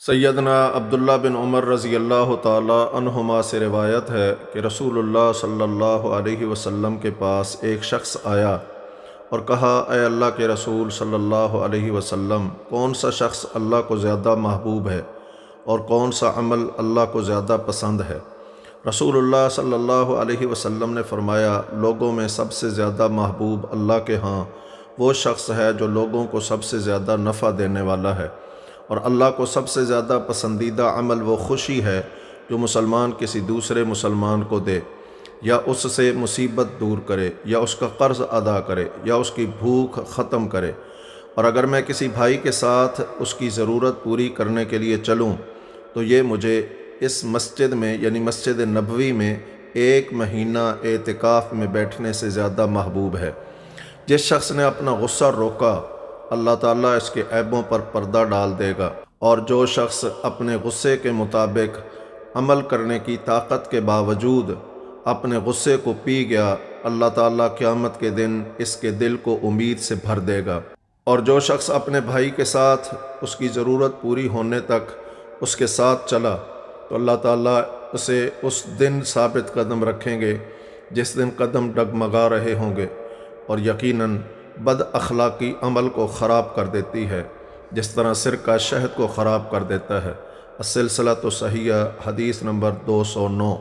سیدنا عبداللہ بن عمر رضی اللہ تعالی عنہما سے روایت ہے کہ رسول اللہ صلی اللہ علیہ وسلم کے پاس ایک شخص آیا اور کہا، اے اللہ کے رسول صلی اللہ علیہ وسلم، کون سا شخص اللہ کو زیادہ محبوب ہے اور کون سا عمل اللہ کو زیادہ پسند ہے؟ رسول اللہ صلی اللہ علیہ وسلم نے فرمایا، لوگوں میں سب سے زیادہ محبوب اللہ کے ہاں وہ شخص ہے جو لوگوں کو سب سے زیادہ نفع دینے والا ہے، اور اللہ کو سب سے زیادہ پسندیدہ عمل وہ خوشی ہے جو مسلمان کسی دوسرے مسلمان کو دے، یا اس سے مصیبت دور کرے، یا اس کا قرض ادا کرے، یا اس کی بھوک ختم کرے۔ اور اگر میں کسی بھائی کے ساتھ اس کی ضرورت پوری کرنے کے لیے چلوں تو یہ مجھے اس مسجد میں یعنی مسجد نبوی میں 1 مہینہ اعتکاف میں بیٹھنے سے زیادہ محبوب ہے۔ جس شخص نے اپنا غصہ روکا، اللہ تعالیٰ اس کے عیبوں پر پردہ ڈال دے گا، اور جو شخص اپنے غصے کے مطابق عمل کرنے کی طاقت کے باوجود اپنے غصے کو پی گیا، اللہ تعالیٰ قیامت کے دن اس کے دل کو امید سے بھر دے گا۔ اور جو شخص اپنے بھائی کے ساتھ اس کی ضرورت پوری ہونے تک اس کے ساتھ چلا تو اللہ تعالیٰ اسے اس دن ثابت قدم رکھیں گے جس دن قدم ڈگمگا رہے ہوں گے، اور یقیناً بد اخلاقی عمل کو خراب کر دیتی ہے، جس طرح سرکہ شہد کو خراب کر دیتا ہے۔ السلسلۃ الصحیحہ، حدیث نمبر 209۔